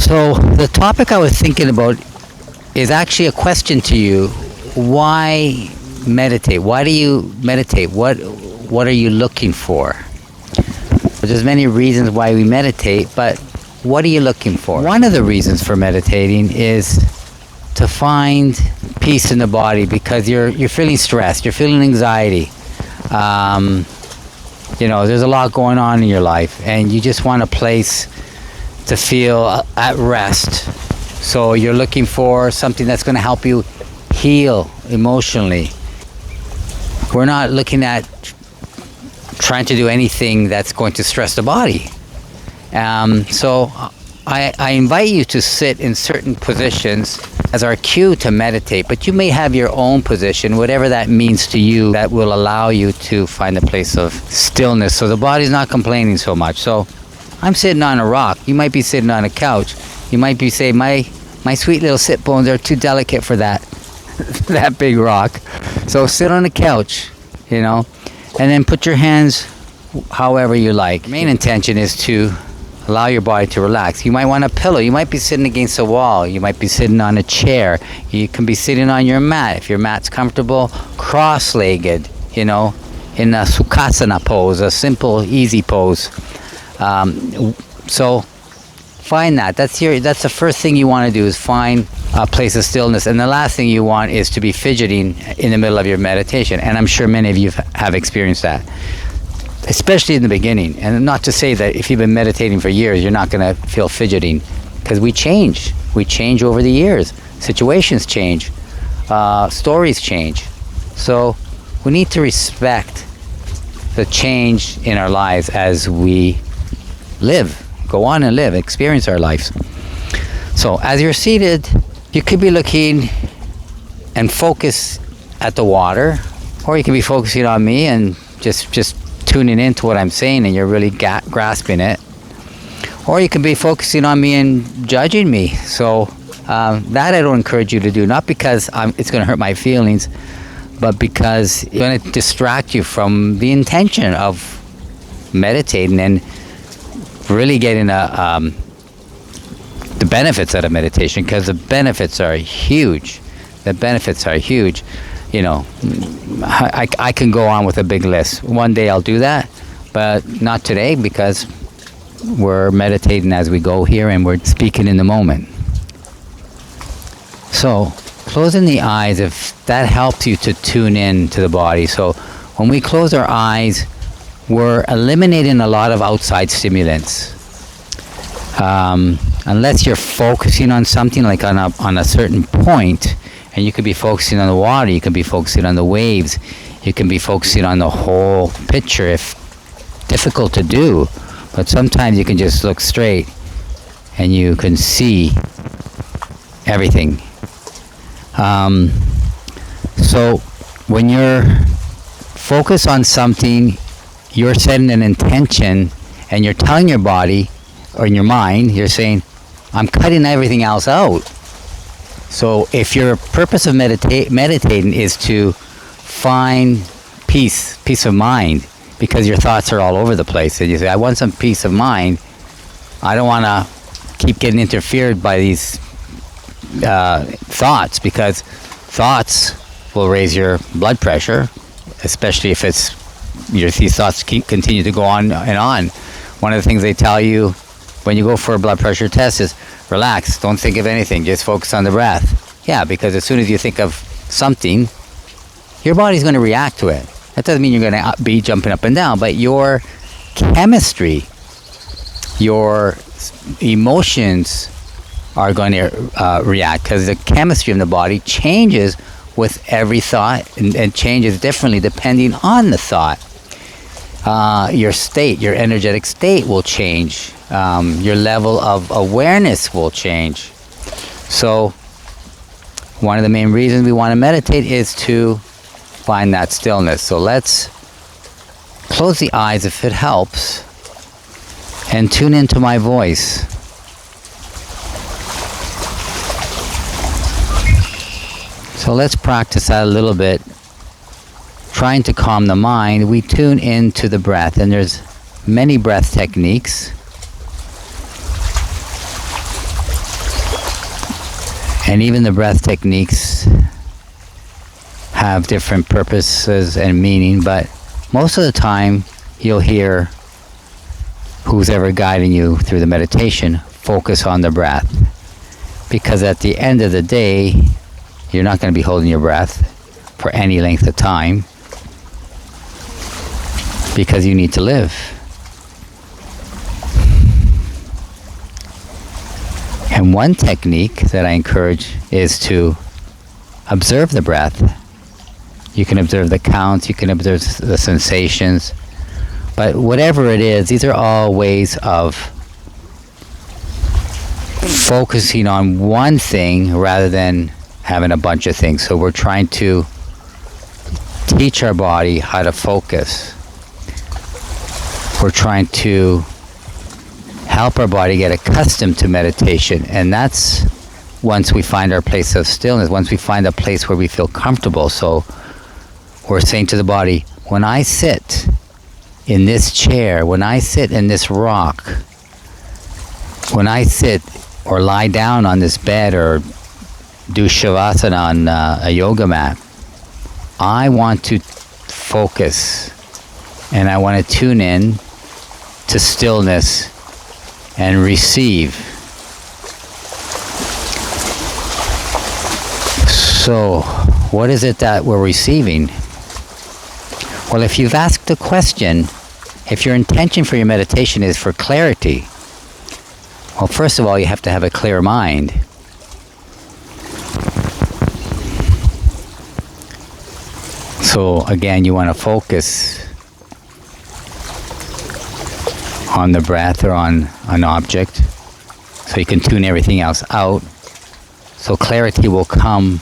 So the topic I was thinking about is actually a question to you. Why meditate? Why do you meditate? What are you looking for? There's many reasons why we meditate, but what are you looking for? One of the reasons for meditating is to find peace in the body, because you're feeling stressed, you're feeling anxiety. There's a lot going on in your life, and you just want a place to feel at rest. So you're looking for something that's going to help you heal emotionally. We're not looking at trying to do anything that's going to stress the body. So I invite you to sit in certain positions as our cue to meditate, but you may have your own position, whatever that means to you, that will allow you to find a place of stillness so the body's not complaining so much. So I'm sitting on a rock. You might be sitting on a couch. You might be saying, my sweet little sit bones are too delicate for that that big rock. So sit on the couch, and then put your hands however you like. Main intention is to allow your body to relax. You might want a pillow. You might be sitting against a wall. You might be sitting on a chair. You can be sitting on your mat. If your mat's comfortable, cross-legged, in a Sukhasana pose, a simple, easy pose. So find that. That's the first thing you want to do, is find a place of stillness. And the last thing you want is to be fidgeting in the middle of your meditation. And I'm sure many of you have experienced that, especially in the beginning. And not to say that if you've been meditating for years, you're not going to feel fidgeting, because we change. We change over the years. Situations change. Stories change. So we need to respect the change in our lives as we live, go on and live, experience our lives. So as you're seated, you could be looking and focus at the water, or you could be focusing on me and just tuning into what I'm saying, and you're really grasping it. Or you could be focusing on me and judging me. So that I don't encourage you to do, not because it's going to hurt my feelings, but because it's going to distract you from the intention of meditating and really getting the benefits out of meditation, because the benefits are huge. The benefits are huge. I can go on with a big list. One day I'll do that, but not today, because we're meditating as we go here and we're speaking in the moment. So closing the eyes, if that helps you to tune in to the body. So when we close our eyes, we're eliminating a lot of outside stimulants. Unless you're focusing on something like on a certain point, and you could be focusing on the water, you could be focusing on the waves, you can be focusing on the whole picture, if difficult to do. But sometimes you can just look straight and you can see everything. So when you're focused on something, you're setting an intention, and you're telling your body, or in your mind, you're saying, I'm cutting everything else out. So if your purpose of meditating is to find peace of mind, because your thoughts are all over the place, and you say, I want some peace of mind, I don't want to keep getting interfered by these thoughts, because thoughts will raise your blood pressure, especially if these thoughts continue to go on and on. One of the things they tell you when you go for a blood pressure test is, relax, don't think of anything, just focus on the breath. Yeah, because as soon as you think of something, your body's going to react to it. That doesn't mean you're going to be jumping up and down, but your chemistry, your emotions are going to react, because the chemistry in the body changes with every thought, and changes differently depending on the thought. Your state, your energetic state will change. Your level of awareness will change. So one of the main reasons we want to meditate is to find that stillness. So let's close the eyes, if it helps, and tune into my voice. So let's practice that a little bit. Trying to calm the mind, we tune into the breath, and there's many breath techniques. And even the breath techniques have different purposes and meaning, but most of the time you'll hear who's ever guiding you through the meditation focus on the breath, because at the end of the day you're not going to be holding your breath for any length of time, because you need to live. And one technique that I encourage is to observe the breath. You can observe the counts, you can observe the sensations, but whatever it is, these are all ways of focusing on one thing rather than having a bunch of things. So we're trying to teach our body how to focus. We're trying to help our body get accustomed to meditation, and that's once we find our place of stillness, once we find a place where we feel comfortable. So we're saying to the body, when I sit in this chair, when I sit in this rock, when I sit or lie down on this bed or do shavasana on a yoga mat, I want to focus and I want to tune in to stillness and receive. So, what is it that we're receiving? Well, if you've asked the question, if your intention for your meditation is for clarity, well, first of all, you have to have a clear mind. So, again, you want to focus on the breath or on an object, so you can tune everything else out. So clarity will come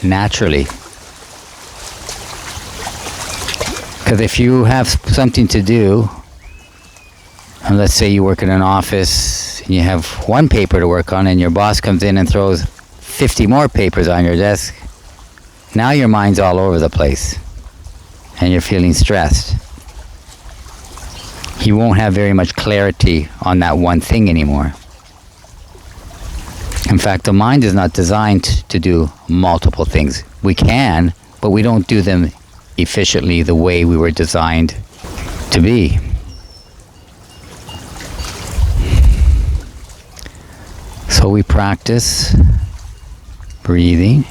naturally. Because if you have something to do, and let's say you work in an office and you have one paper to work on and your boss comes in and throws 50 more papers on your desk, now your mind's all over the place and you're feeling stressed. You won't have very much clarity on that one thing anymore. In fact, the mind is not designed to do multiple things. We can, but we don't do them efficiently the way we were designed to be. So we practice breathing.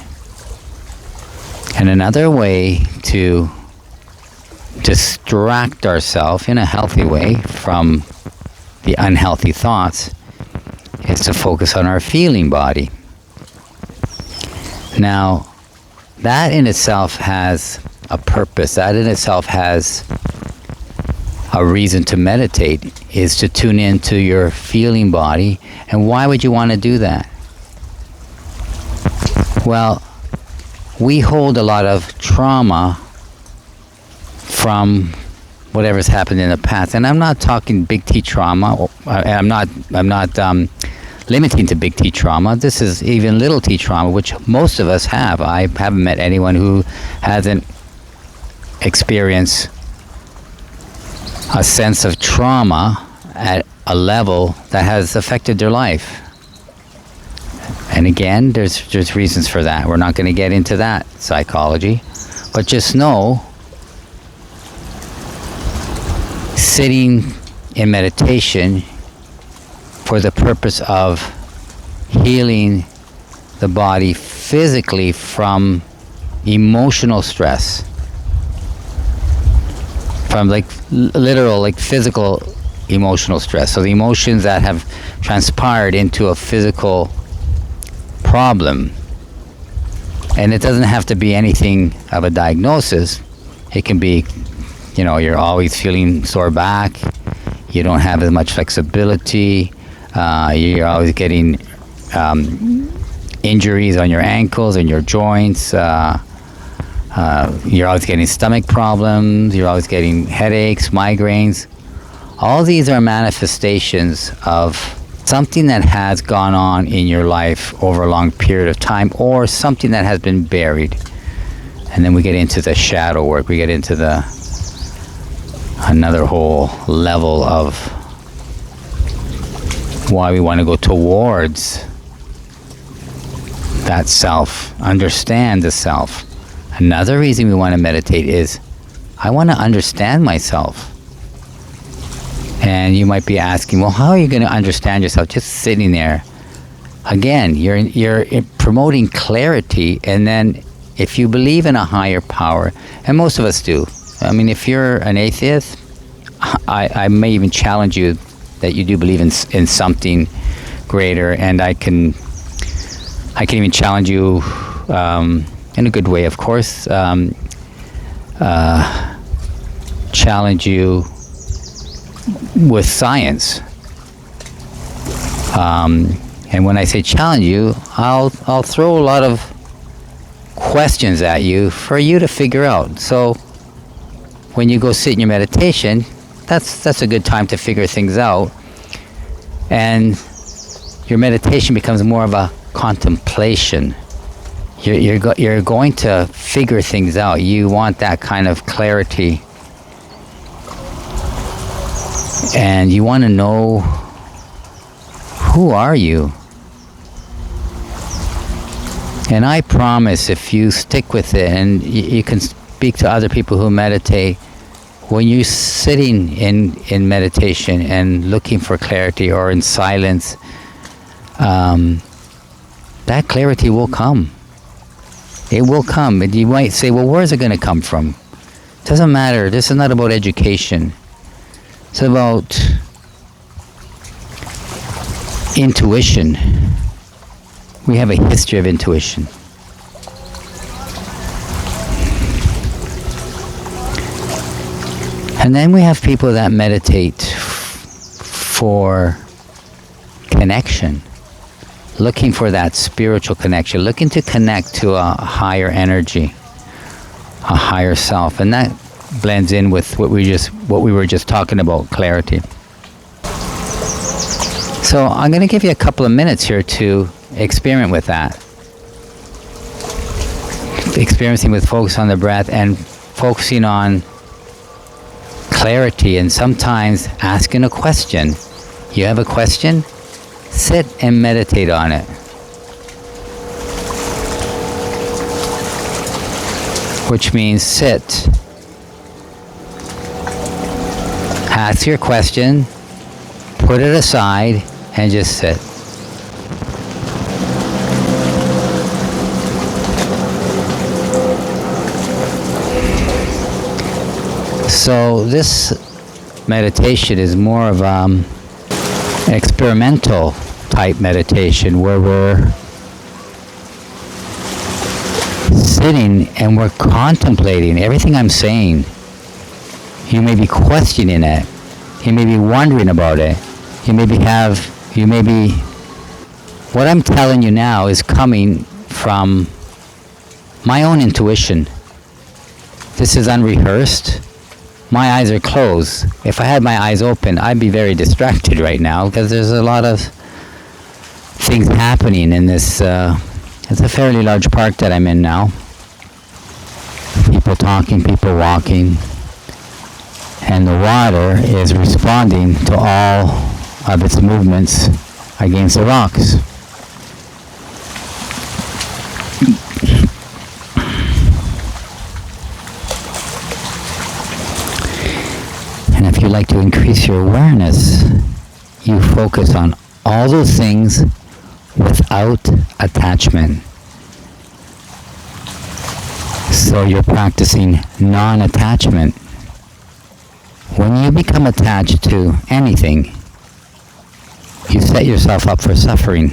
And another way to distract ourselves in a healthy way from the unhealthy thoughts is to focus on our feeling body. Now, that in itself has a purpose. That in itself has a reason to meditate, is to tune into your feeling body. And why would you want to do that? Well, we hold a lot of trauma from whatever's happened in the past, and I'm not talking big T trauma. I'm not limiting to big T trauma. This is even little T trauma, which most of us have. I haven't met anyone who hasn't experienced a sense of trauma at a level that has affected their life. And again, there's reasons for that. We're not going to get into that psychology, but just know, sitting in meditation for the purpose of healing the body physically from emotional stress, from literal physical emotional stress. So the emotions that have transpired into a physical problem. And it doesn't have to be anything of a diagnosis. It can be, you're always feeling sore back, you don't have as much flexibility, you're always getting injuries on your ankles and your joints, you're always getting stomach problems, you're always getting headaches, migraines. All these are manifestations of something that has gone on in your life over a long period of time, or something that has been buried. And then we get into the shadow work, we get into another whole level of why we want to go towards that self, understand the self. Another reason we want to meditate is I want to understand myself. And you might be asking, well, how are you going to understand yourself just sitting there? Again, you're promoting clarity, and then if you believe in a higher power, and most of us do. I mean, if you're an atheist, I may even challenge you that you do believe in something greater, and I can even challenge you in a good way, of course. Challenge you with science. And when I say challenge you, I'll throw a lot of questions at you for you to figure out. So when you go sit in your meditation, that's a good time to figure things out. And your meditation becomes more of a contemplation. You're going to figure things out. You want that kind of clarity. And you want to know, who are you? And I promise, if you stick with it, and you can speak to other people who meditate, when you're sitting in meditation and looking for clarity or in silence, that clarity will come. It will come. And you might say, well, where is it going to come from? It doesn't matter. This is not about education. It's about intuition. We have a history of intuition. And then we have people that meditate for connection, looking for that spiritual connection, looking to connect to a higher energy, a higher self, and that blends in with what we were just talking about, clarity. So I'm going to give you a couple of minutes here to experiment with that. Experiencing with focus on the breath and focusing on clarity, and sometimes asking a question. You have a question? Sit and meditate on it. Which means sit. Ask your question, put it aside, and just sit. So this meditation is more of an experimental type meditation where we're sitting and we're contemplating everything I'm saying. You may be questioning it. You may be wondering about it. What I'm telling you now is coming from my own intuition. This is unrehearsed. My eyes are closed. If I had my eyes open, I'd be very distracted right now because there's a lot of things happening in this. It's a fairly large park that I'm in now. People talking, people walking. And the water is responding to all of its movements against the rocks. And if you like to increase your awareness, you focus on all those things without attachment. So you're practicing non-attachment. When you become attached to anything, you set yourself up for suffering.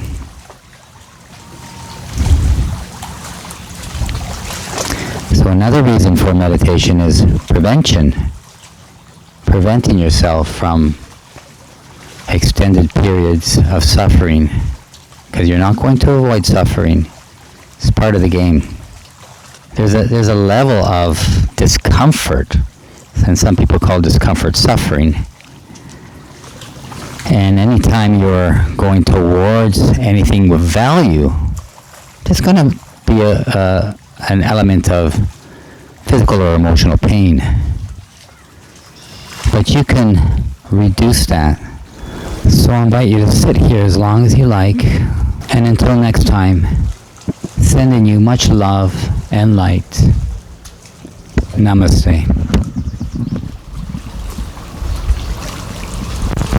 So another reason for meditation is prevention. Preventing yourself from extended periods of suffering. Because you're not going to avoid suffering. It's part of the game. There's a level of discomfort, and some people call discomfort suffering. And anytime you're going towards anything with value, there's going to be an element of physical or emotional pain. But you can reduce that. So I invite you to sit here as long as you like. And until next time, Sending you much love and light. Namaste.